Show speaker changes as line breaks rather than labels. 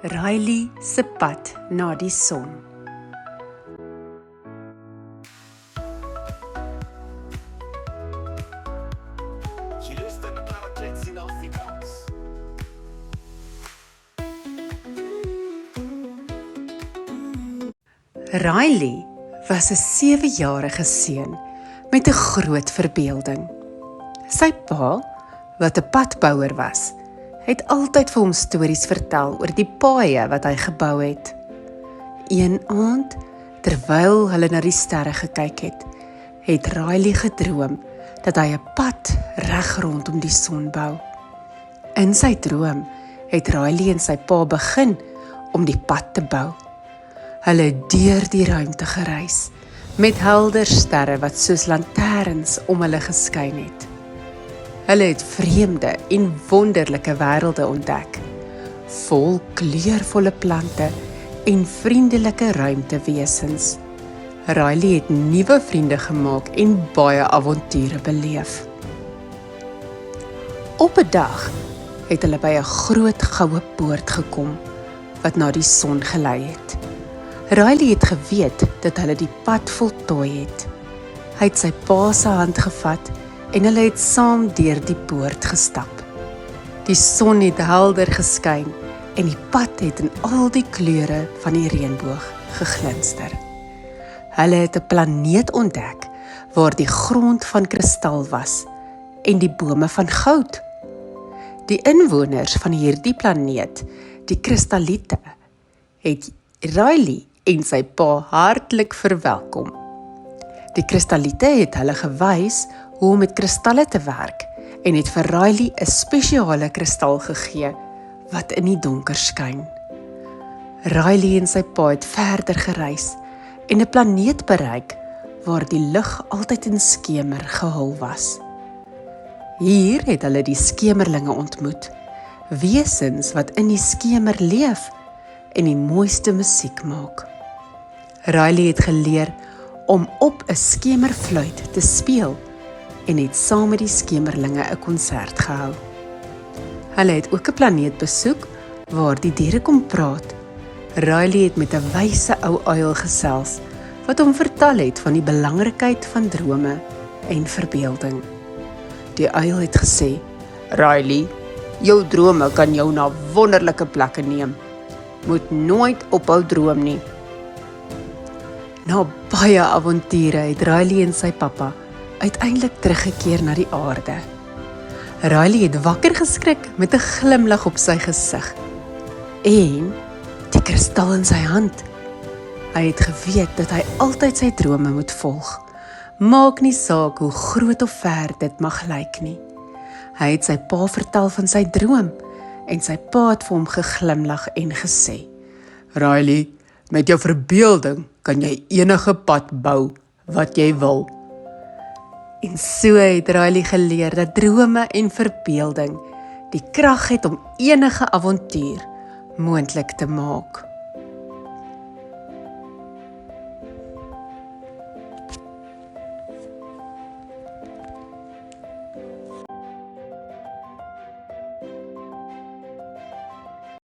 Riley se pad na die son.
She lyssnade bara klätt sin afrikans.
Riley was 'n 7-jarige seun met 'n groot verbeelding. Sy pa, wat 'n padbouer was, het altyd vir hom stories vertel oor die paaie wat hy gebou het. Een aand, terwyl hulle na die sterre gekyk het Riley gedroom dat hy 'n pad reg rondom die son bou. In sy droom het Riley en sy pa begin om die pad te bou. Hulle het deur die ruimte gereis, met helder sterre wat soos lanterns om hulle geskyn het. Hulle het vreemde en wonderlike wêrelde ontdek, vol kleurvolle plante en vriendelike ruimtewesens. Riley het nuwe vriende gemaak en baie avonture beleef. Op 'n dag het hulle by 'n groot goue poort gekom wat na die son gelei het. Riley het geweet dat hulle die pad voltooi het. Hy het sy pa se hand gevat en hulle het saam deur die poort gestap. Die son het helder geskyn en die pad het in al die kleure van die reënboog geglinster. Hulle het 'n planeet ontdek waar die grond van kristal was en die bome van goud. Die inwoners van hierdie planeet, die kristalliete, het Riley en sy pa hartlik verwelkom. Die kristalliete het hulle gewys hoe om met kristalle te werk en het vir Riley 'n spesiale kristal gegee wat in die donker skyn. Riley en sy pa het verder gereis en 'n planeet bereik waar die lug altyd in skemer gehul was. Hier het hulle die skemerlinge ontmoet, wesens wat in die skemer leef en die mooiste musiek maak. Riley het geleer om op 'n skemerfluit te speel en het saam met die skemerlinge 'n konsert gehou. Hulle het ook 'n planeet besoek waar die diere kom praat. Riley het met 'n wyse ou uil gesels wat hom vertel het van die belangrikheid van drome en verbeelding. Die uil het gesê: "Riley, jou drome kan jou na wonderlike plekke neem. Moet nooit ophou droom nie." Na baie avonture het Riley en sy pappa uiteindelik teruggekeer na die aarde. Riley het wakker geskrik met 'n glimlag op sy gesig en die kristal in sy hand. Hy het geweet dat hy altyd sy drome moet volg. Maak nie saak hoe groot of ver dit mag lyk nie. Hy het sy pa vertel van sy droom en sy pa het vir hom geglimlag en gesê: "Riley, met jou verbeelding kan jy enige pad bou wat jy wil." En so het Riley geleer dat drome en verbeelding die krag het om enige avontuur moontlik te maak.